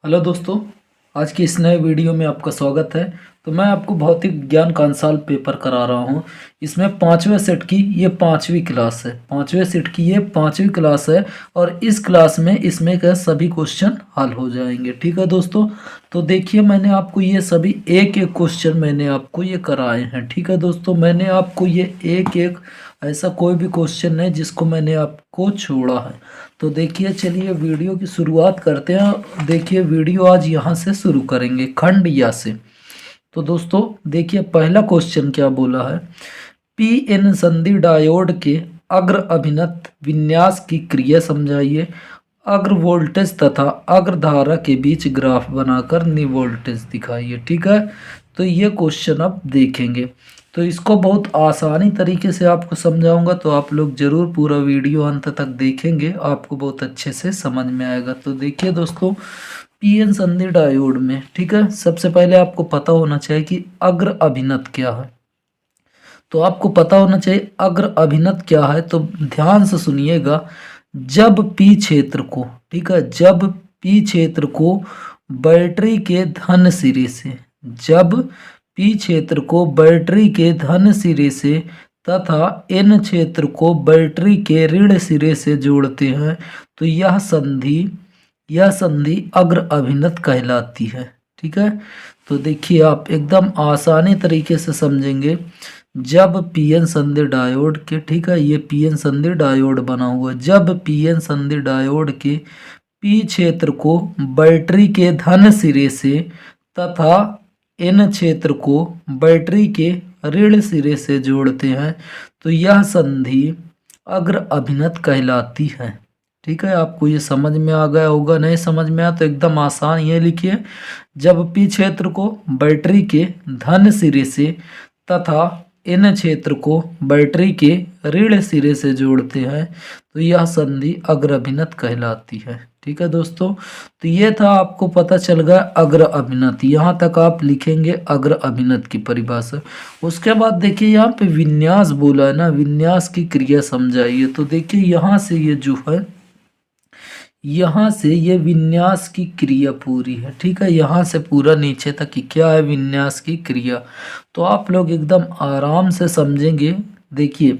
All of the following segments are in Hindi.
हेलो दोस्तों, आज की इस नए वीडियो में आपका स्वागत है। तो मैं आपको भौतिक विज्ञान कांसाल पेपर करा रहा हूँ। इसमें पाँचवें सेट की ये पाँचवीं क्लास है। पाँचवें सेट की ये पाँचवीं क्लास है और इस क्लास में इसमें के सभी क्वेश्चन हल हो जाएंगे। ठीक है दोस्तों, तो देखिए मैंने आपको ये सभी एक एक क्वेश्चन मैंने आपको ये कराए हैं। ठीक है दोस्तों, मैंने आपको ये एक एक ऐसा कोई भी क्वेश्चन नहीं जिसको मैंने आपको छोड़ा है। तो देखिए, चलिए वीडियो की शुरुआत करते हैं। देखिए वीडियो आज यहाँ से शुरू करेंगे, खंड या से। तो दोस्तों देखिए, पहला क्वेश्चन क्या बोला है। पी एन संधि डायोड के अग्र अभिनत विन्यास की क्रिया समझाइए। अग्र वोल्टेज तथा अग्र धारा के बीच ग्राफ बनाकर निवोल्टेज दिखाइए। ठीक है, तो ये क्वेश्चन अब देखेंगे। तो इसको बहुत आसानी तरीके से आपको समझाऊंगा, तो आप लोग जरूर पूरा वीडियो अंत तक देखेंगे, आपको बहुत अच्छे से समझ में आएगा। तो देखिए दोस्तों, पीएन संधि डायोड में, ठीक है, सबसे पहले आपको पता होना चाहिए कि अग्र अभिनत क्या है। तो आपको पता होना चाहिए अग्र अभिनत क्या है। तो ध्यान से सुनिएगा। जब पी क्षेत्र को, ठीक है, जब पी क्षेत्र को बैटरी के धन सिरे से, जब पी क्षेत्र को बैटरी के धन सिरे से तथा एन क्षेत्र को बैटरी के ऋण सिरे से जोड़ते हैं तो यह संधि अग्र अभिनत कहलाती है। ठीक है, तो देखिए आप एकदम आसानी तरीके से समझेंगे। जब पीएन संधि डायोड के, ठीक है, ये पीएन संधि डायोड बना हुआ है। जब पीएन संधि डायोड के पी क्षेत्र को बैटरी के धन सिरे से तथा एन क्षेत्र को बैटरी के ऋण सिरे से जोड़ते हैं तो यह संधि अग्र अभिनत कहलाती है। ठीक है, आपको ये समझ में आ गया होगा। नहीं समझ में आया तो एकदम आसान ये लिखिए। जब पी क्षेत्र को बैटरी के धन सिरे से तथा एन क्षेत्र को बैटरी के ऋण सिरे से जोड़ते हैं तो यह संधि अग्र अभिनत कहलाती है। ठीक है दोस्तों, तो ये था, आपको पता चल गया अग्र अभिनत। यहाँ तक आप लिखेंगे अग्र अभिनत की परिभाषा। उसके बाद देखिए यहाँ पे विन्यास बोला है ना, विन्यास की क्रिया समझाइए। तो देखिए यहाँ से ये जो है, यहाँ से ये विन्यास की क्रिया पूरी है। ठीक है, यहाँ से पूरा नीचे तक की क्या है, विन्यास की क्रिया। तो आप लोग एकदम आराम से समझेंगे। देखिए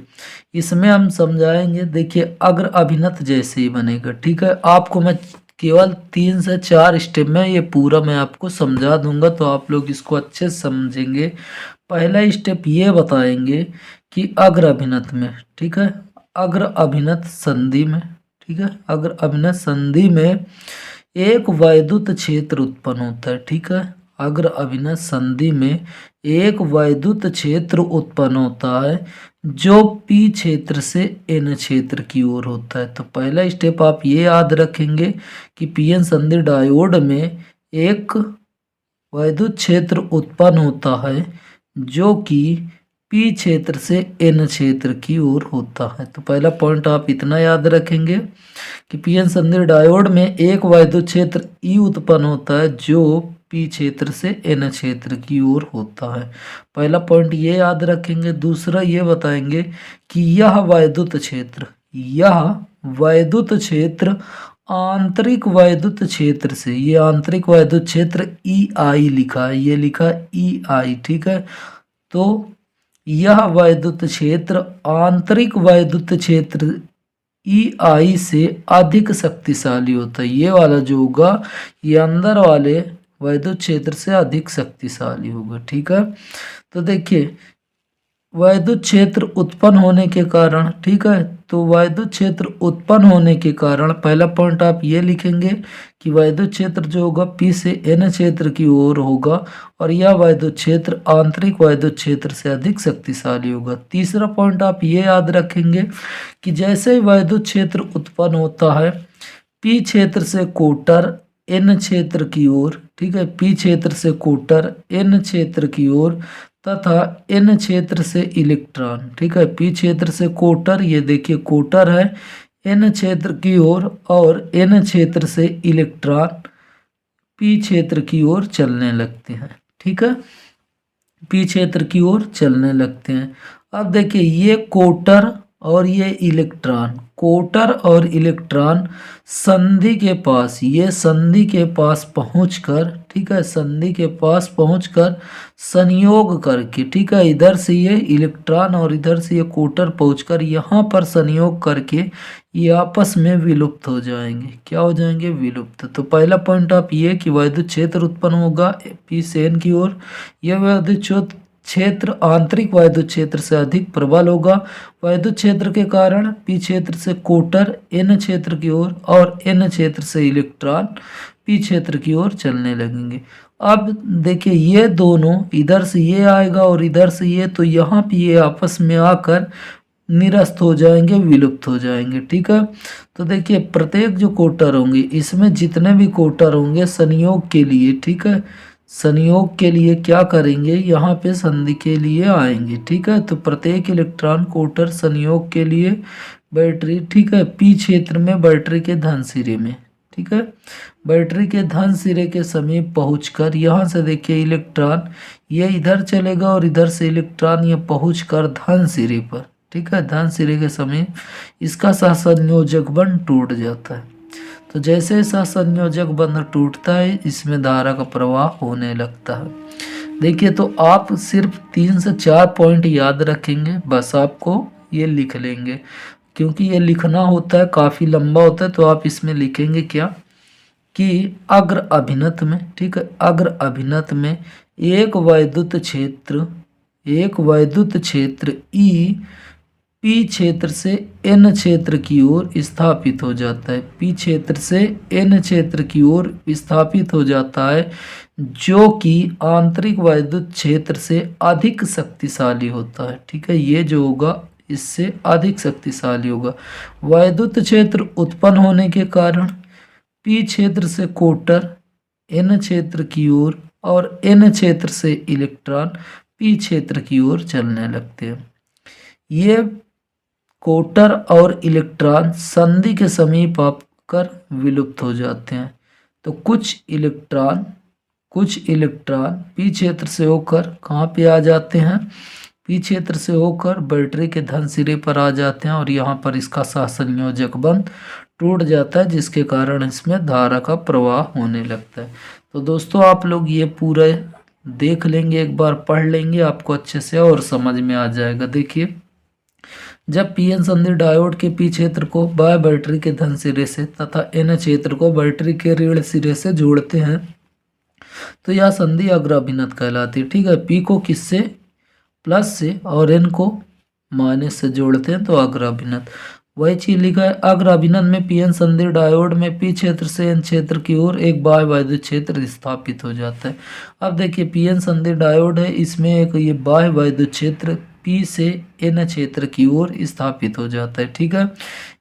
इसमें हम समझाएंगे। देखिए अग्र अभिनत जैसे ही बनेगा। ठीक है, आपको मैं केवल 3 से 4 स्टेप में ये पूरा मैं आपको समझा दूंगा, तो आप लोग इसको अच्छे से समझेंगे। पहला स्टेप ये बताएंगे कि अग्र अभिनत में, ठीक है, अग्र अभिनत संधि में, ठीक है, अग्र अभिनत संधि में एक वैद्युत क्षेत्र उत्पन्न होता है। ठीक है, अग्र अभिनत संधि में एक वैद्युत क्षेत्र उत्पन्न होता है जो पी क्षेत्र से एन क्षेत्र की ओर होता है। तो पहला स्टेप आप ये याद रखेंगे कि पीएन संधि डायोड में एक वैद्युत क्षेत्र उत्पन्न होता है जो कि पी क्षेत्र से एन क्षेत्र की ओर होता है। तो पहला पॉइंट आप इतना याद रखेंगे कि पीएन संधि डायोड में एक वैद्युत क्षेत्र ई उत्पन्न होता है जो पी क्षेत्र से एन क्षेत्र की ओर होता है। पहला पॉइंट ये याद रखेंगे। दूसरा ये बताएंगे कि यह वैद्युत क्षेत्र आंतरिक वैद्युत क्षेत्र से, ये आंतरिक वैद्युत क्षेत्र ई आई लिखा है, ये लिखा ई आई। ठीक है, तो यह वैद्युत क्षेत्र आंतरिक वैद्युत क्षेत्र ई आई से अधिक शक्तिशाली होता है। ये वाला जो होगा ये अंदर वाले वैद्युत क्षेत्र से अधिक शक्तिशाली होगा। ठीक है, तो देखिए वैद्युत क्षेत्र उत्पन्न होने के कारण, ठीक है, तो वैद्युत क्षेत्र उत्पन्न होने के कारण पहला पॉइंट आप ये लिखेंगे कि वैद्युत क्षेत्र जो होगा पी से एन क्षेत्र की ओर होगा और यह वैद्युत क्षेत्र आंतरिक वैद्युत क्षेत्र से अधिक शक्तिशाली होगा। तीसरा पॉइंट आप ये याद रखेंगे कि जैसे ही वैद्युत क्षेत्र उत्पन्न होता है पी क्षेत्र से कोटर एन क्षेत्र की ओर, ठीक है, पी क्षेत्र से कोटर एन क्षेत्र की ओर तथा एन क्षेत्र से इलेक्ट्रॉन, ठीक है, पी क्षेत्र से कोटर, ये देखिए कोटर है, एन क्षेत्र की ओर और एन क्षेत्र से इलेक्ट्रॉन पी क्षेत्र की ओर चलने लगते हैं। ठीक है, पी क्षेत्र की ओर चलने लगते हैं। अब देखिए ये कोटर और ये इलेक्ट्रॉन, कोटर और इलेक्ट्रॉन संधि के पास, ये संधि के पास पहुंचकर, ठीक है, संधि के पास पहुंचकर संयोग करके, ठीक है, इधर से ये इलेक्ट्रॉन और इधर से ये कोटर पहुंचकर यहाँ पर संयोग करके ये आपस में विलुप्त हो जाएंगे। क्या हो जाएंगे? विलुप्त। तो पहला पॉइंट आप ये कि वैद्युत क्षेत्र उत्पन्न होगा पी से एन की ओर। यह वैद्युत क्षेत्र आंतरिक वैद्युत क्षेत्र से अधिक प्रबल होगा। वैद्युत क्षेत्र के कारण पी क्षेत्र से कोटर एन क्षेत्र की ओर और एन क्षेत्र से इलेक्ट्रॉन पी क्षेत्र की ओर चलने लगेंगे। अब देखिए ये दोनों, इधर से ये आएगा और इधर से ये, तो यहाँ पे ये आपस में आकर निरस्त हो जाएंगे, विलुप्त हो जाएंगे। ठीक है, तो देखिए प्रत्येक जो कोटर होंगे, इसमें जितने भी कोटर होंगे संयोग के लिए, ठीक है, संयोग के लिए क्या करेंगे, यहाँ पे संधि के लिए आएंगे। ठीक है, तो प्रत्येक इलेक्ट्रॉन कोटर संयोग के लिए बैटरी, ठीक है, पी क्षेत्र में बैटरी के धन सिरे में, ठीक है, बैटरी के धन सिरे के समीप पहुंचकर यहाँ से देखिए इलेक्ट्रॉन ये इधर चलेगा और इधर से इलेक्ट्रॉन ये पहुंचकर धन सिरे पर, ठीक है, धन सिरे के समीप इसका सहसंयोजक बंध टूट जाता है। तो जैसे ऐसा संयोजक बंध टूटता है, इसमें धारा का प्रवाह होने लगता है। देखिए, तो आप सिर्फ 3 से 4 पॉइंट याद रखेंगे, बस आपको ये लिख लेंगे, क्योंकि ये लिखना होता है, काफ़ी लंबा होता है। तो आप इसमें लिखेंगे क्या कि अग्र अभिनत में, ठीक है, अग्र अभिनत में एक वैद्युत क्षेत्र ई पी क्षेत्र से एन क्षेत्र की ओर स्थापित हो जाता है, पी क्षेत्र से एन क्षेत्र की ओर स्थापित हो जाता है, जो कि आंतरिक वैद्युत क्षेत्र से अधिक शक्तिशाली होता है। ठीक है, ये जो होगा इससे अधिक शक्तिशाली होगा। वैद्युत क्षेत्र उत्पन्न होने के कारण पी क्षेत्र से कोटर एन क्षेत्र की ओर और एन क्षेत्र से इलेक्ट्रॉन पी क्षेत्र की ओर चलने लगते हैं। ये कोटर और इलेक्ट्रॉन संधि के समीप आकर विलुप्त हो जाते हैं। तो कुछ इलेक्ट्रॉन पी क्षेत्र से होकर कहाँ पे आ जाते हैं, पी क्षेत्र से होकर बैटरी के धन सिरे पर आ जाते हैं और यहाँ पर इसका सहसंयोजक बंध टूट जाता है, जिसके कारण इसमें धारा का प्रवाह होने लगता है। तो दोस्तों आप लोग ये पूरा देख लेंगे, एक बार पढ़ लेंगे, आपको अच्छे से और समझ में आ जाएगा। देखिए, जब पीएन संधि डायोड के पी क्षेत्र को बाह्य बैटरी के धन सिरे से तथा एन क्षेत्र को बैटरी के ऋण सिरे से जोड़ते हैं, तो यह संधि अग्र अभिनत कहलाती है। ठीक है, पी को किससे, प्लस से, और एन को माइनस से जोड़ते हैं, तो अग्र अभिनत। वही चीज लिखा है, अग्र अभिनत में पीएन संधि डायोड में पी क्षेत्र से एन क्षेत्र की ओर एक बाह्य वैद्युत क्षेत्र स्थापित हो जाता है। अब देखिए पीएन संधि डायोड है, इसमें एक ये बाह्य वैद्युत क्षेत्र पी से एन क्षेत्र की ओर स्थापित हो जाता है। ठीक है,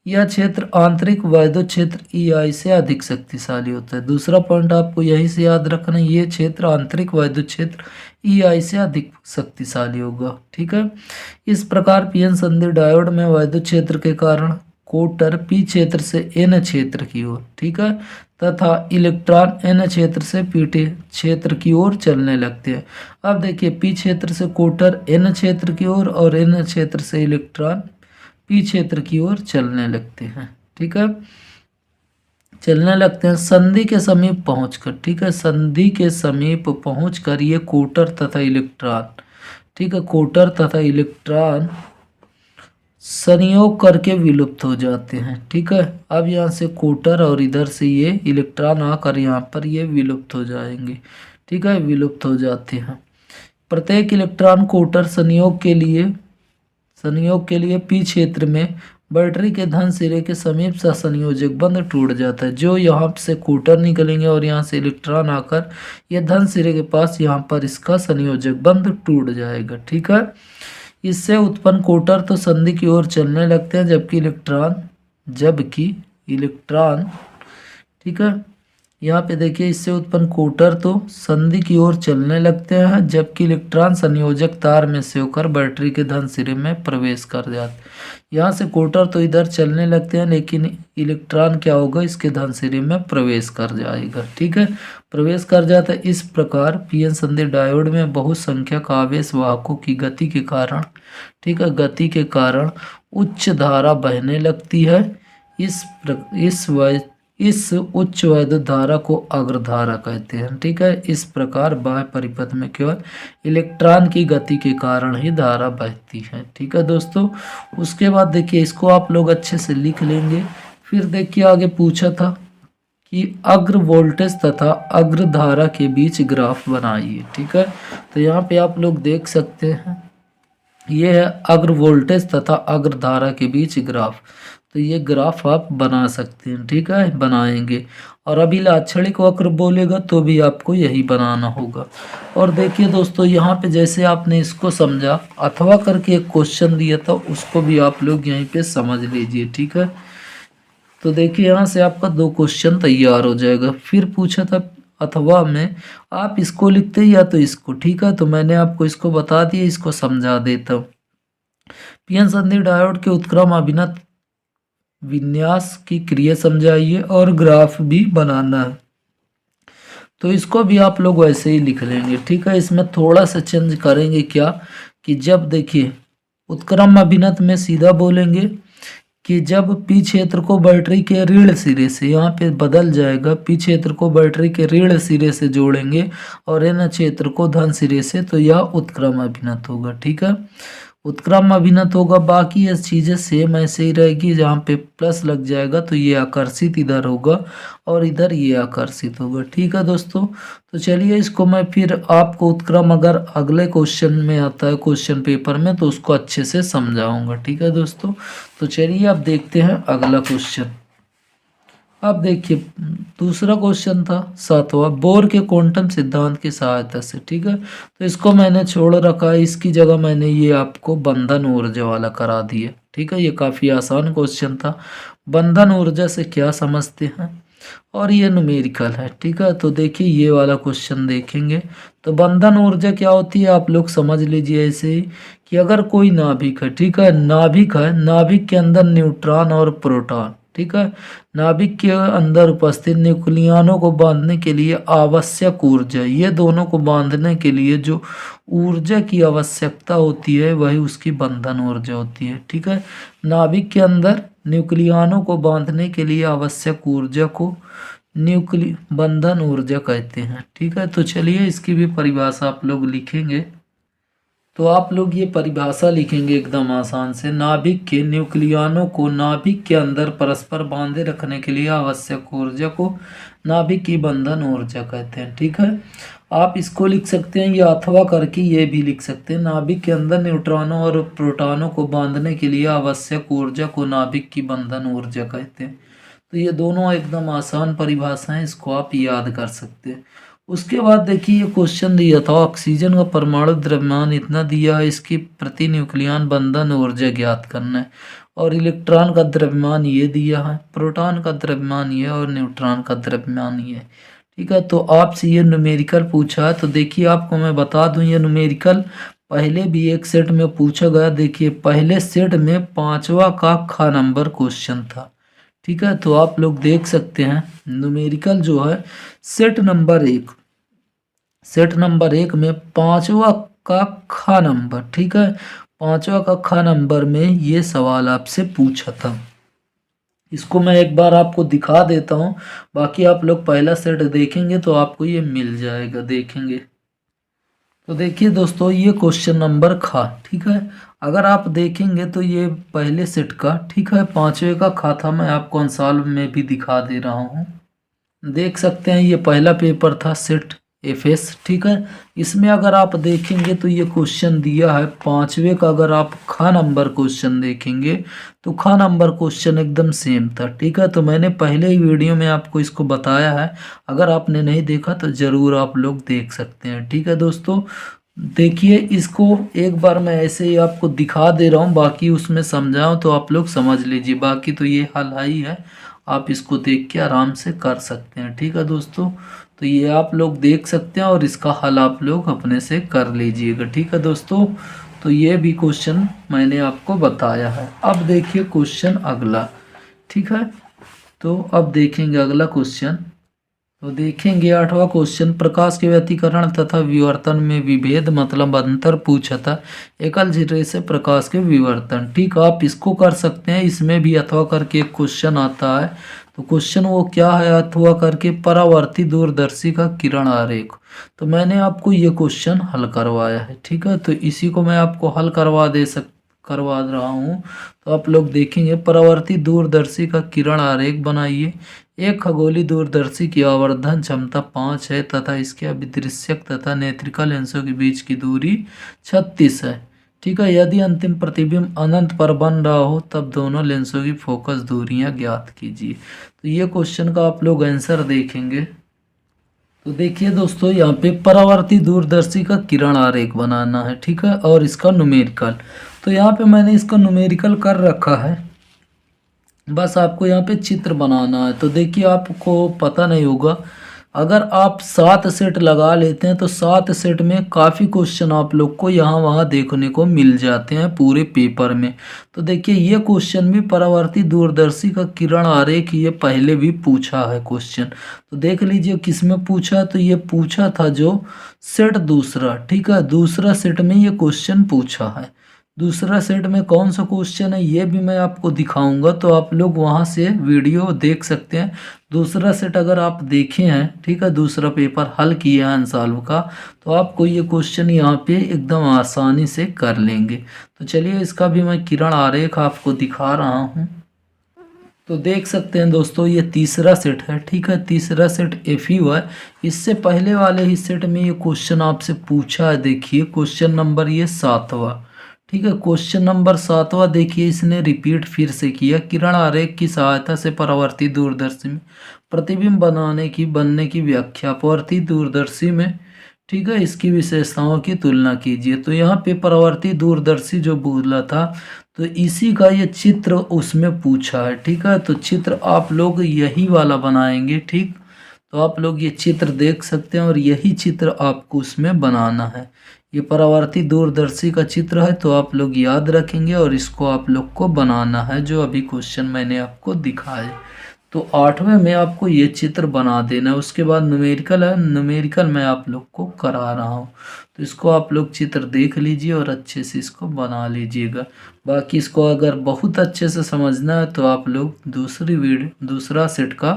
यह क्षेत्र आंतरिक वैद्युत क्षेत्र ई से अधिक शक्तिशाली होता है। दूसरा पॉइंट आपको यही से याद रखना, ये क्षेत्र आंतरिक वैद्युत क्षेत्र ई से अधिक शक्तिशाली होगा। ठीक है, इस प्रकार पीएन संधि डायोड में वैद्युत क्षेत्र के कारण कोटर पी क्षेत्र से एन क्षेत्र की ओर, ठीक है, तथा इलेक्ट्रॉन एन क्षेत्र से पी क्षेत्र की ओर चलने लगते हैं। अब देखिए पी क्षेत्र से कोटर एन क्षेत्र की ओर और एन क्षेत्र से इलेक्ट्रॉन पी क्षेत्र की ओर चलने लगते हैं। ठीक है, चलने लगते हैं संधि के समीप पहुंचकर। ठीक है, संधि के समीप पहुंचकर ये कोटर तथा इलेक्ट्रॉन, ठीक है, कोटर तथा इलेक्ट्रॉन संयोग करके विलुप्त हो जाते हैं। ठीक है, अब यहाँ से कोटर और इधर से ये इलेक्ट्रॉन आकर यहाँ पर ये विलुप्त हो जाएंगे। ठीक है, विलुप्त हो जाते हैं। प्रत्येक इलेक्ट्रॉन कोटर संयोग के लिए पी क्षेत्र में बैटरी के धन सिरे के समीप सहसंयोजक बंध टूट जाता है। जो यहाँ से कोटर निकलेंगे और यहाँ से इलेक्ट्रॉन आकर ये धन सिरे के पास यहाँ पर इसका संयोजक बंध टूट जाएगा। ठीक है, इससे उत्पन्न कोटर तो संधि की ओर चलने लगते हैं, जबकि इलेक्ट्रॉन, ठीक है, यहाँ पे देखिए इससे उत्पन्न कोटर तो संधि की ओर चलने लगते हैं, जबकि इलेक्ट्रॉन संयोजक तार में से होकर बैटरी के धन सिरे में प्रवेश कर जाते। यहाँ से कोटर तो इधर चलने लगते हैं, लेकिन इलेक्ट्रॉन क्या होगा, इसके धन सिरे में प्रवेश कर जाएगा। ठीक है, प्रवेश कर जाता है। इस प्रकार पीएन संधि डायोड में बहुसंख्यक आवेश वाहकों की गति के कारण, ठीक है, गति के कारण उच्च धारा बहने लगती है। इस उच्च वैद्युत धारा को अग्रधारा कहते हैं। ठीक है, इस प्रकार बाह्य परिपथ में केवल इलेक्ट्रॉन की गति के कारण ही धारा बहती है। ठीक है दोस्तों, उसके बाद देखिए इसको आप लोग अच्छे से लिख लेंगे। फिर देखिए आगे पूछा था कि अग्र वोल्टेज तथा अग्र धारा के बीच ग्राफ बनाइए। ठीक है, तो यहाँ पे आप लोग देख सकते हैं ये है अग्र वोल्टेज तथा अग्र धारा के बीच ग्राफ। तो ये ग्राफ आप बना सकते हैं। ठीक है, बनाएंगे। और अभी लाक्षणिक वक्र बोलेगा तो भी आपको यही बनाना होगा। और देखिए दोस्तों यहाँ पे जैसे आपने इसको समझा, अथवा करके एक क्वेश्चन दिया था, उसको भी आप लोग यहीं पे समझ लीजिए। ठीक है, तो देखिए यहाँ से आपका 2 क्वेश्चन तैयार हो जाएगा। फिर पूछा था अथवा में आप इसको लिखते या तो इसको। ठीक है, तो मैंने आपको इसको बता दिया, इसको समझा देता हूँ। पीएन संधि डायोड के उत्क्रम अभिन्नत विन्यास की क्रिया समझाइए और ग्राफ भी बनाना है। तो इसको भी आप लोग वैसे ही लिख लेंगे। ठीक है, इसमें थोड़ा सा चेंज करेंगे क्या कि जब देखिए उत्क्रम अभिन्नत में सीधा बोलेंगे कि जब पी क्षेत्र को बैटरी के ऋण सिरे से, यहाँ पे बदल जाएगा, पी क्षेत्र को बैटरी के ऋण सिरे से जोड़ेंगे और एन क्षेत्र को धन सिरे से, तो यह उत्क्रम अभिन्नत होगा। ठीक है, उत्क्रम अभिन्नत होगा। बाकी ये चीज़ें सेम ऐसे ही रहेगी। जहाँ पे प्लस लग जाएगा तो ये आकर्षित इधर होगा और इधर ये आकर्षित होगा। ठीक है दोस्तों, तो चलिए इसको मैं फिर आपको उत्क्रम अगर अगले क्वेश्चन में आता है, क्वेश्चन पेपर में, तो उसको अच्छे से समझाऊंगा। ठीक है दोस्तों, तो चलिए अब देखते हैं अगला क्वेश्चन। अब देखिए दूसरा क्वेश्चन था 7वां, बोर के क्वांटम सिद्धांत की सहायता से। ठीक है, तो इसको मैंने छोड़ रखा है, इसकी जगह मैंने ये आपको बंधन ऊर्जा वाला करा दिया। ठीक है, ये काफ़ी आसान क्वेश्चन था। बंधन ऊर्जा से क्या समझते हैं, और ये न्यूमेरिकल है। ठीक है, तो देखिए ये वाला क्वेश्चन देखेंगे। तो बंधन ऊर्जा क्या होती है आप लोग समझ लीजिए ऐसे ही कि अगर कोई नाभिक है, ठीक है, नाभिक है, नाभिक के अंदर न्यूट्रॉन और प्रोटॉन, ठीक है, नाभिक के अंदर उपस्थित न्यूक्लियनों को बांधने के लिए आवश्यक ऊर्जा, ये दोनों को बांधने के लिए जो ऊर्जा की आवश्यकता होती है वही उसकी बंधन ऊर्जा होती है। ठीक है, नाभिक के अंदर न्यूक्लियनों को बांधने के लिए आवश्यक ऊर्जा को बंधन ऊर्जा कहते हैं। ठीक है, तो चलिए इसकी भी परिभाषा आप लोग लिखेंगे। तो आप लोग ये परिभाषा लिखेंगे एकदम आसान से, नाभिक के न्यूक्लियनों को नाभिक के अंदर परस्पर बांधे रखने के लिए आवश्यक ऊर्जा को नाभिक की बंधन ऊर्जा कहते हैं। ठीक है, आप इसको लिख सकते हैं या अथवा करके ये भी लिख सकते हैं, नाभिक के अंदर न्यूट्रॉनों और प्रोटॉनों को बांधने के लिए आवश्यक ऊर्जा को नाभिक की बंधन ऊर्जा कहते हैं। तो ये दोनों एकदम आसान परिभाषाएं, इसको आप याद कर सकते हैं। उसके बाद देखिए ये क्वेश्चन दिया था, ऑक्सीजन का परमाणु द्रव्यमान इतना दिया है, इसकी प्रति न्यूक्लियन बंधन ऊर्जा ज्ञात करना है। और इलेक्ट्रॉन का द्रव्यमान ये दिया है, प्रोटॉन का द्रव्यमान ये और न्यूट्रॉन का द्रव्यमान ये। ठीक है, तो आपसे ये न्यूमेरिकल पूछा है। तो देखिए आपको मैं बता दूं ये न्यूमेरिकल पहले भी एक सेट में पूछा गया। देखिए पहले सेट में 5वां का ख नंबर क्वेश्चन था। ठीक है, तो आप लोग देख सकते हैं न्यूमेरिकल जो है सेट नंबर 1, सेट नंबर 1 में 5वां का ख नंबर, ठीक है, 5वां का ख नंबर में ये सवाल आपसे पूछा था। इसको मैं एक बार आपको दिखा देता हूँ, बाकी आप लोग पहला सेट देखेंगे तो आपको ये मिल जाएगा, देखेंगे। तो देखिए दोस्तों ये क्वेश्चन नंबर खा, ठीक है, अगर आप देखेंगे तो ये पहले सेट का, ठीक है, 5वें का खा था। मैं आपको अंसाल में भी दिखा दे रहा हूँ, देख सकते हैं ये पहला पेपर था सेट एफएस। ठीक है, इसमें अगर आप देखेंगे तो ये क्वेश्चन दिया है 5वें का। अगर आप खा नंबर क्वेश्चन देखेंगे तो खा नंबर क्वेश्चन एकदम सेम था। ठीक है, तो मैंने पहले ही वीडियो में आपको इसको बताया है, अगर आपने नहीं देखा तो ज़रूर आप लोग देख सकते हैं। ठीक है दोस्तों, देखिए इसको एक बार मैं ऐसे ही आपको दिखा दे रहा हूँ, बाकी उसमें समझाऊँ तो आप लोग समझ लीजिए। बाकी तो ये हल ही है, आप इसको देख के आराम से कर सकते हैं। ठीक है दोस्तों, तो ये आप लोग देख सकते हैं और इसका हल आप लोग अपने से कर लीजिएगा। ठीक है दोस्तों, तो ये भी क्वेश्चन मैंने आपको बताया है। अब देखिए क्वेश्चन अगला, ठीक है, तो अब देखेंगे अगला क्वेश्चन। तो देखेंगे 8वां क्वेश्चन, प्रकाश के व्यतिकरण तथा विवर्तन में विभेद मतलब अंतर पूछा था। एकल झिर्रे से प्रकाश के विवर्तन। ठीक, आप इसको कर सकते हैं। इसमें भी अथवा करके एक क्वेश्चन आता है। तो क्वेश्चन वो क्या है, अथवा करके परावर्ती दूरदर्शी का किरण आरेख। तो मैंने आपको ये क्वेश्चन हल करवाया है। ठीक है, तो इसी को मैं आपको हल करवा रहा हूँ। तो आप लोग देखेंगे, परावर्ती दूरदर्शी का किरण आरेख बनाइए। एक खगोलीय दूरदर्शी की आवर्धन क्षमता 5 है तथा इसके अभिदृश्यक तथा नेत्रिका लेंसों के बीच की दूरी 36 है। ठीक है, यदि अंतिम प्रतिबिंब अनंत पर बन रहा हो तब दोनों लेंसों की फोकस दूरियां ज्ञात कीजिए। तो ये क्वेश्चन का आप लोग आंसर देखेंगे। तो देखिए दोस्तों, यहाँ पे परावर्ती दूरदर्शी का किरण आरेख बनाना है। ठीक है, और इसका न्यूमेरिकल। तो यहाँ पे मैंने इसका न्यूमेरिकल कर रखा है। बस आपको यहाँ पे चित्र बनाना है। तो देखिए, आपको पता नहीं होगा, अगर आप 7 सेट लगा लेते हैं तो 7 सेट में काफ़ी क्वेश्चन आप लोग को यहाँ वहाँ देखने को मिल जाते हैं पूरे पेपर में। तो देखिए, ये क्वेश्चन भी परावर्ती दूरदर्शी का किरण आरेख ये पहले भी पूछा है क्वेश्चन। तो देख लीजिए किस में पूछा। तो ये पूछा था जो सेट दूसरा। ठीक है, दूसरा सेट में ये क्वेश्चन पूछा है। दूसरा सेट में कौन सा क्वेश्चन है ये भी मैं आपको दिखाऊंगा, तो आप लोग वहां से वीडियो देख सकते हैं। दूसरा सेट अगर आप देखे हैं, ठीक है, दूसरा पेपर हल किया है अनसॉल्व का, तो आपको ये क्वेश्चन यहाँ पे एकदम आसानी से कर लेंगे। तो चलिए, इसका भी मैं किरण आरेख आपको दिखा रहा हूँ। तो देख सकते हैं दोस्तों, ये तीसरा सेट है। ठीक है, तीसरा सेट एफी हुआ है। इससे पहले वाले ही सेट में ये क्वेश्चन आपसे पूछा है। देखिए क्वेश्चन नंबर ये 7वां। ठीक है, क्वेश्चन नंबर 7वां देखिए, इसने रिपीट फिर से किया। किरण आरेख की सहायता से परावर्ती दूरदर्शी में प्रतिबिंब बनने की व्याख्या। परावर्ती दूरदर्शी में, ठीक है, इसकी विशेषताओं की तुलना कीजिए। तो यहाँ पे परावर्ती दूरदर्शी जो बोला था, तो इसी का ये चित्र उसमें पूछा है। ठीक है, तो चित्र आप लोग यही वाला बनाएंगे। ठीक, तो आप लोग ये चित्र देख सकते हैं और यही चित्र आपको उसमें बनाना है। ये परावर्ती दूरदर्शी का चित्र है, तो आप लोग याद रखेंगे और इसको आप लोग को बनाना है जो अभी क्वेश्चन मैंने आपको दिखाया। तो 8वें में आपको ये चित्र बना देना है। उसके बाद न्यूमेरिकल है, न्यूमेरिकल मैं आप लोग को करा रहा हूँ। तो इसको आप लोग चित्र देख लीजिए और अच्छे से इसको बना लीजिएगा। बाकी इसको अगर बहुत अच्छे से समझना है तो आप लोग दूसरा सेट का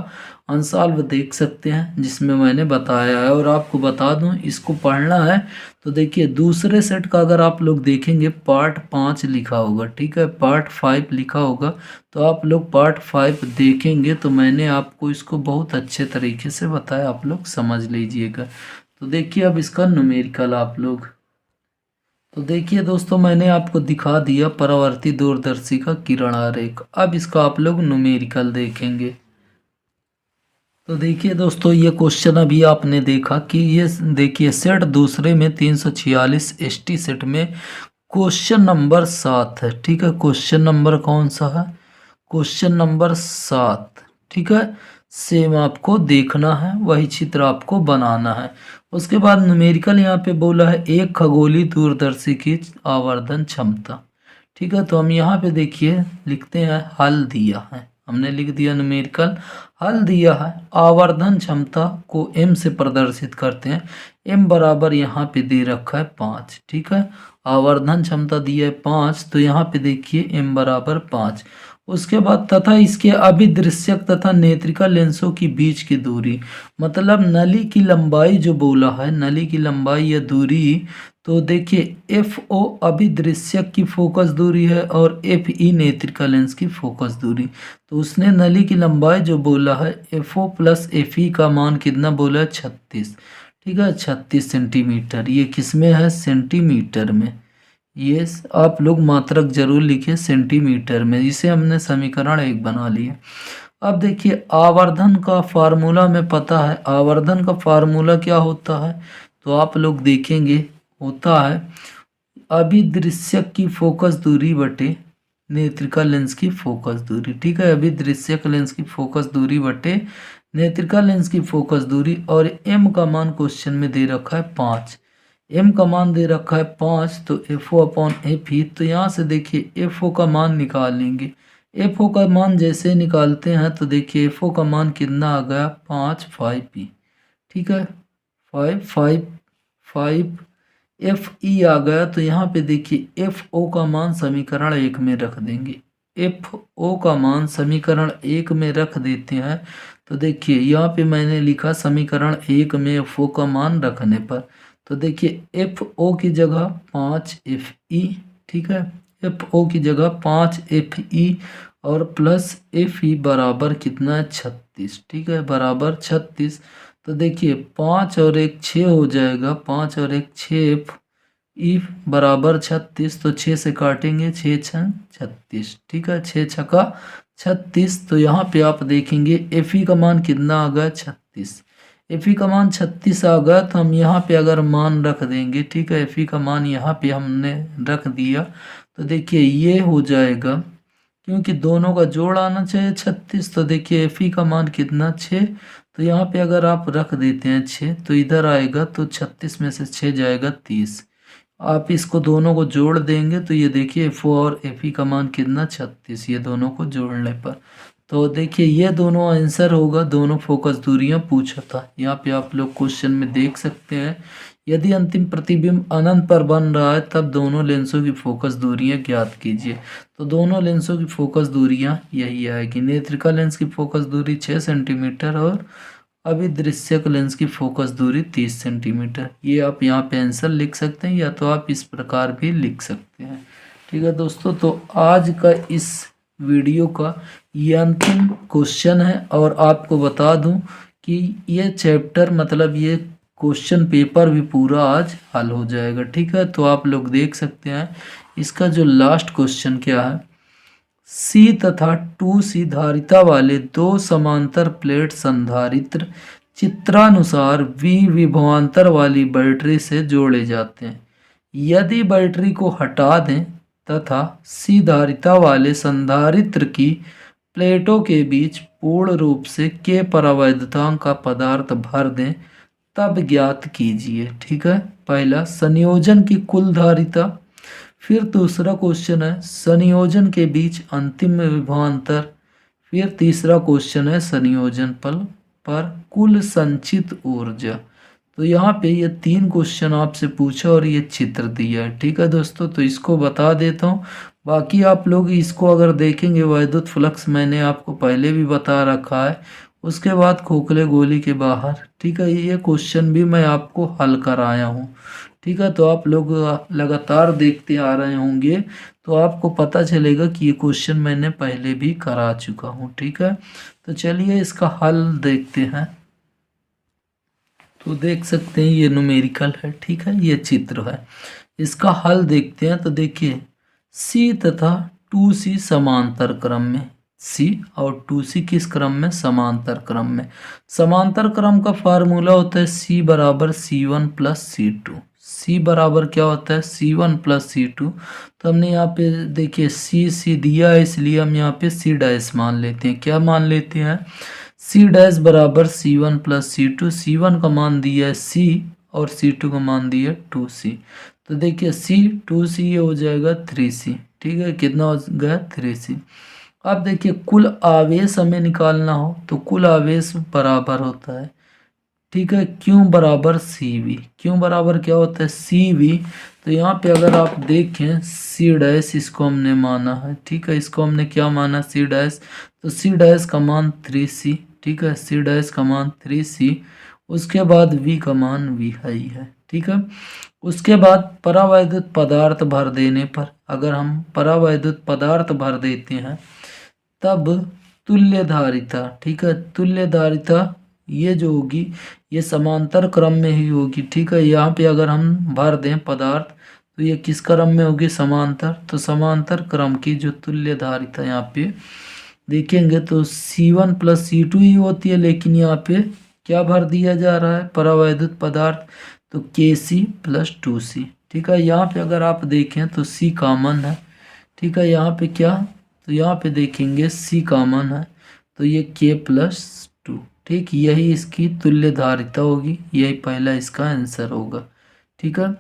अनसॉल्व देख सकते हैं जिसमें मैंने बताया है। और आपको बता दूं, इसको पढ़ना है तो देखिए, दूसरे सेट का अगर आप लोग देखेंगे पार्ट 5 लिखा होगा। ठीक है, पार्ट 5 लिखा होगा, तो आप लोग पार्ट 5 देखेंगे तो मैंने आपको इसको बहुत अच्छे तरीके से बताया, आप लोग समझ लीजिएगा। तो देखिए, अब इसका न्यूमेरिकल आप लोग, तो देखिए दोस्तों, मैंने आपको दिखा दिया परावर्ती दूरदर्शी का किरण आरेख। अब इसका आप लोग न्यूमेरिकल देखेंगे। तो देखिए दोस्तों, ये क्वेश्चन अभी आपने देखा कि ये देखिए, सेट दूसरे में 346 एसटी सेट में क्वेश्चन नंबर 7 है। ठीक है, क्वेश्चन नंबर कौन सा है, क्वेश्चन नंबर 7। ठीक है, सेम आपको देखना है, वही चित्र आपको बनाना है। उसके बाद न्यूमेरिकल यहाँ पे बोला है एक खगोलीय दूरदर्शी की आवर्धन क्षमता। ठीक है, तो हम यहाँ पे देखिए लिखते हैं, हल दिया है, हमने लिख दिया न्यूमेरिकल हल दिया है। आवर्धन क्षमता को m से प्रदर्शित करते हैं। m बराबर यहाँ पे दे रखा है 5। ठीक है, आवर्धन क्षमता दी है 5, तो यहाँ पे देखिए m बराबर 5। उसके बाद तथा इसके अभिदृश्यक तथा नेत्रिका लेंसों की बीच की दूरी, मतलब नली की लंबाई जो बोला है, नली की लंबाई या दूरी, तो देखिए एफ ओ अभिदृश्यक की फोकस दूरी है और एफ ई नेत्रिका लेंस की फोकस दूरी। तो उसने नली की लंबाई जो बोला है, F O plus F E का मान कितना बोला है, 36। ठीक है, 36 सेंटीमीटर। ये किस में है, सेंटीमीटर में। ये आप लोग मात्रक जरूर लिखिए सेंटीमीटर में। इसे हमने समीकरण 1 बना लिया। अब देखिए, आवर्धन का फार्मूला में पता है, आवर्धन का फार्मूला क्या होता है, तो आप लोग देखेंगे होता है अभिदृश्यक की फोकस दूरी बटे नेत्रिका लेंस की फोकस दूरी। ठीक है, अभिदृश्यक लेंस की फोकस दूरी बटे नेत्रिका लेंस की फोकस दूरी। और m का मान क्वेश्चन में दे रखा है 5। m का मान दे रखा है 5, तो F O upon F E. तो यहाँ से देखिए एफ ओ का मान निकाल लेंगे। एफ ओ का मान जैसे निकालते हैं तो देखिए एफ ओ का मान कितना आ गया, 5 5 पी। ठीक है, 5 5 5 एफ ई आ गया। तो यहाँ पे देखिए एफ ओ का मान समीकरण 1 में रख देंगे। एफ ओ का मान समीकरण 1 में रख देते हैं। तो देखिए यहाँ पे मैंने लिखा समीकरण 1 में एफ ओ का मान रखने पर, तो देखिए एफ ओ की जगह 5 एफ ई, ठीक है, एफ ओ की जगह 5 एफ ई और प्लस एफ ई बराबर कितना है 36, ठीक है, बराबर 36। तो देखिए 5 और 1 6 हो जाएगा, 5 और 1 6 एफ ई बराबर 36। तो 6 से काटेंगे, 6 6 36, ठीक है, 6 छक्का 36। तो यहाँ पे आप देखेंगे एफ ई का मान कितना आ गया 36, एफ ई का मान 36 आ गया। तो हम यहाँ पे अगर मान रख देंगे, ठीक है, एफ ई का मान यहाँ पे हमने रख दिया। तो देखिए ये हो जाएगा, क्योंकि दोनों का जोड़ आना चाहिए 36। तो देखिए एफ ई का मान कितना 6, तो यहाँ पे अगर आप रख देते हैं 6 तो इधर आएगा, तो 36 में से 6 जाएगा 30। आप इसको दोनों को जोड़ देंगे तो ये देखिए एफ ओ और एफ ई का मान कितना 36, ये दोनों को जोड़ने पर। तो देखिए ये दोनों आंसर होगा, दोनों फोकस दूरियां पूछा था। यहाँ पे आप लोग क्वेश्चन में देख सकते हैं, यदि अंतिम प्रतिबिंब अनंत पर बन रहा है तब दोनों लेंसों की फोकस दूरियां ज्ञात कीजिए। तो दोनों लेंसों की फोकस दूरियां यही आएगी। नेत्रिका लेंस की फोकस दूरी 6 सेंटीमीटर और अभिदृश्यक लेंस की फोकस दूरी 30 सेंटीमीटर। ये आप यहाँ पे आंसर लिख सकते हैं, या तो आप इस प्रकार भी लिख सकते हैं। ठीक है दोस्तों, तो आज का इस वीडियो का ये अंतिम क्वेश्चन है। और आपको बता दूं कि ये चैप्टर मतलब ये क्वेश्चन पेपर भी पूरा आज हल हो जाएगा। ठीक है, तो आप लोग देख सकते हैं इसका जो लास्ट क्वेश्चन क्या है। सी तथा 2C धारिता वाले दो समांतर प्लेट संधारित्र चित्रानुसार V विभवांतर वाली बैटरी से जोड़े जाते हैं। यदि बैटरी को हटा दें तथा C धारिता वाले संधारित्र की प्लेटों के बीच पूर्ण रूप से K परावैद्युतांक का पदार्थ भर दें तब ज्ञात कीजिए। ठीक है, पहला संयोजन की कुल धारिता, फिर दूसरा क्वेश्चन है संयोजन के बीच अंतिम विभवांतर, फिर तीसरा क्वेश्चन है संयोजन पर कुल संचित ऊर्जा। तो यहाँ पे ये 3 क्वेश्चन आपसे पूछा और ये चित्र दिया है। ठीक है दोस्तों, तो इसको बता देता हूँ, बाकी आप लोग इसको अगर देखेंगे वैद्युत फ्लक्स मैंने आपको पहले भी बता रखा है। उसके बाद खोखले गोली के बाहर, ठीक है, ये क्वेश्चन भी मैं आपको हल कराया हूँ। ठीक है, तो आप लोग लगातार देखते आ रहे होंगे तो आपको पता चलेगा कि ये क्वेश्चन मैंने पहले भी करा चुका हूँ। ठीक है, तो चलिए इसका हल देखते हैं। तो देख सकते हैं ये न्यूमेरिकल है, ठीक है, ये चित्र है। इसका हल देखते हैं। तो देखिए C तथा 2C समांतर क्रम में, C और 2C किस क्रम में, समांतर क्रम में। समांतर क्रम का फार्मूला होता है C बराबर C1 प्लस C2। C बराबर क्या होता है C1 प्लस C2। तो हमने यहाँ पे देखिए C दिया है, इसलिए हम यहाँ पे C डैश मान लेते हैं। क्या मान लेते हैं, C डैश बराबर C1 प्लस C2। C1 का मान दिया है C और C2 का मान दिया है 2C। तो देखिए C 2C ये हो जाएगा 3C। ठीक है, कितना हो गया 3C। अब देखिए कुल आवेश हमें निकालना हो तो कुल आवेश बराबर होता है, ठीक है, Q बराबर CV। Q बराबर क्या होता है CV। तो यहाँ पे अगर आप देखें C डैश इसको हमने माना है, ठीक है, इसको हमने क्या माना C डैश। तो C डैश का मान 3C, ठीक है, C डैश का मान 3C। उसके बाद V का मान V है, ठीक है। उसके बाद परावैद्युत पदार्थ भर देने पर, अगर हम परावैद्युत पदार्थ भर देते हैं तब तुल्य धारिता, ठीक है, तुल्य धारिता ये जो होगी ये समांतर क्रम में ही होगी। ठीक है, यहाँ पे अगर हम भर दें पदार्थ तो ये किस क्रम में होगी, समांतर। तो समांतर क्रम की जो तुल्य धारिता यहाँ पे देखेंगे तो C1 प्लस C2 ही होती है, लेकिन यहाँ पे क्या भर दिया जा रहा है परावैद्युत पदार्थ, तो KC प्लस 2C। ठीक है, यहाँ पे अगर आप देखें तो C कॉमन है, ठीक है, यहाँ पे क्या, तो यहाँ पे देखेंगे C कॉमन है तो ये K प्लस 2, ठीक, यही इसकी तुल्य धारिता होगी, यही पहला इसका आंसर होगा। ठीक है,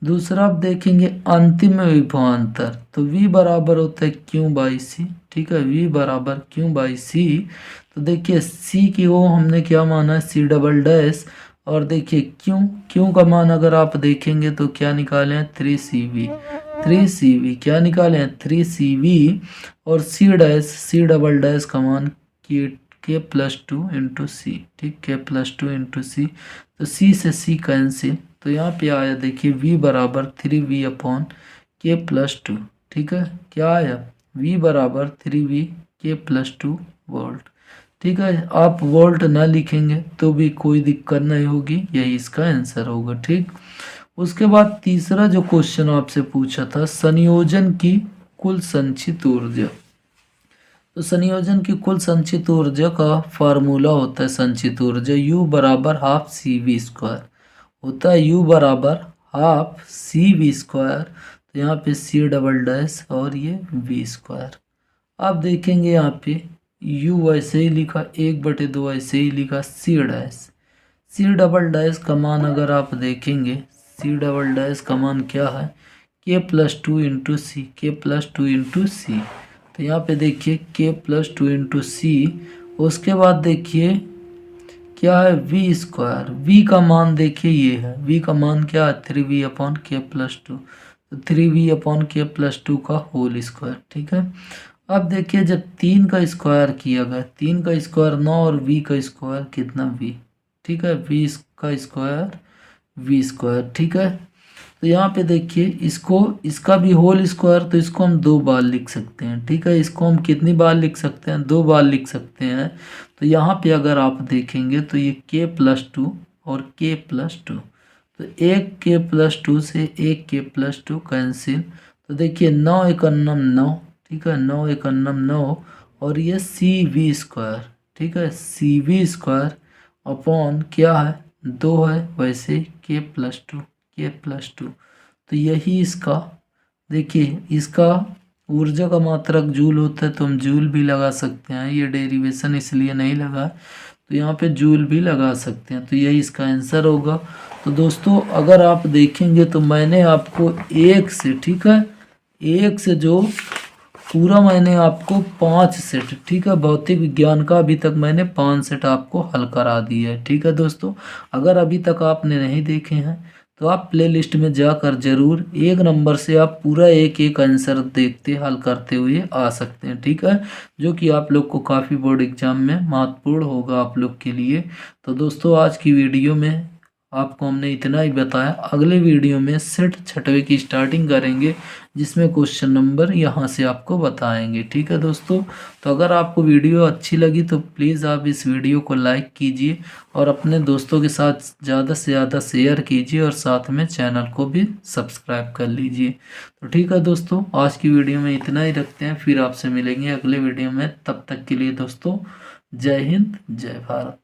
दूसरा आप देखेंगे अंतिम विभवांतर, तो V बराबर होता है Q बाई C। ठीक है, V बराबर Q बाई C। तो देखिए C की वो हमने क्या माना है C डबल डैश, और देखिए क्यों, क्यों का मान अगर आप देखेंगे तो क्या निकाले हैं 3CV, 3CV क्या निकाले हैं 3CV। और सी डबल डैश का मान के प्लस टू इंटू सी, ठीक, के प्लस टू इंटू सी। तो सी से सी कैंसिल, तो यहाँ पे आया देखिए V बराबर 3V अपॉन के प्लस टू, ठीक है, क्या आया V बराबर 3V के प्लस टू वोल्ट, ठीक है। आप वोल्ट ना लिखेंगे तो भी कोई दिक्कत नहीं होगी, यही इसका आंसर होगा, ठीक। उसके बाद तीसरा जो क्वेश्चन आपसे पूछा था, संयोजन की कुल संचित ऊर्जा। तो संयोजन की कुल संचित ऊर्जा का फार्मूला होता है, संचित ऊर्जा U बराबर हाफ CV स्क्वायर होता है, U बराबर हाफ CV स्क्वायर। तो यहाँ पे C डबल डैश और ये V स्क्वायर। आप देखेंगे यहाँ पे U ऐसे ही लिखा, 1/2 ऐसे ही लिखा, C dash, C double dash का मान अगर आप देखेंगे, C डबल डैश का मान क्या है के प्लस टू इंटू सी, के प्लस टू इंटू सी। तो यहाँ पे देखिए के प्लस टू इंटू सी। उसके बाद देखिए क्या है वी स्क्वायर, वी का मान देखिए ये है, वी का मान क्या है 3V अपॉन के प्लस टू, तो 3V अपॉन के प्लस टू का होल स्क्वायर, ठीक है। अब देखिए जब 3 का स्क्वायर किया गया, 3 का स्क्वायर 9 और V का स्क्वायर कितना V, ठीक है, V का स्क्वायर V स्क्वायर, ठीक है। तो यहाँ पे देखिए इसको, इसका भी होल स्क्वायर, तो इसको हम 2 बार लिख सकते हैं, ठीक है। इसको हम कितनी बार लिख सकते हैं 2 बार लिख सकते हैं। तो यहाँ पे अगर आप देखेंगे तो ये के प्लस टू और के प्लस टू, तो एक के प्लस टू से एक के प्लस टू कैंसिल। तो देखिए 9 एकन्नम 9, ठीक है, 9 एकन्नम 9, और ये CV स्क्वायर, ठीक है, CV स्क्वायर अपॉन क्या है 2 है, वैसे के प्लस टू, के प्लस टू। तो यही इसका, देखिए इसका ऊर्जा का मात्रक जूल होता है, तो हम जूल भी लगा सकते हैं, ये डेरिवेशन इसलिए नहीं लगा, तो यहाँ पे जूल भी लगा सकते हैं, तो यही इसका आंसर होगा। तो दोस्तों अगर आप देखेंगे तो मैंने आपको एक से, ठीक है, एक से जो पूरा मैंने आपको 5 सेट, ठीक है, भौतिक विज्ञान का अभी तक मैंने 5 सेट आपको हल करा दिया है, ठीक है दोस्तों। अगर अभी तक आपने नहीं देखे हैं तो आप प्लेलिस्ट में जाकर जरूर 1 नंबर से आप पूरा एक एक आंसर देखते हल करते हुए आ सकते हैं, ठीक है, जो कि आप लोग को काफ़ी बोर्ड एग्जाम में महत्वपूर्ण होगा आप लोग के लिए। तो दोस्तों आज की वीडियो में आपको हमने इतना ही बताया, अगले वीडियो में सेट 6वें की स्टार्टिंग करेंगे, जिसमें क्वेश्चन नंबर यहाँ से आपको बताएंगे, ठीक है दोस्तों। तो अगर आपको वीडियो अच्छी लगी तो प्लीज़ आप इस वीडियो को लाइक कीजिए और अपने दोस्तों के साथ ज़्यादा से ज़्यादा शेयर कीजिए, और साथ में चैनल को भी सब्सक्राइब कर लीजिए। तो ठीक है दोस्तों, आज की वीडियो में इतना ही रखते हैं, फिर आपसे मिलेंगे अगले वीडियो में। तब तक के लिए दोस्तों जय हिंद जय भारत।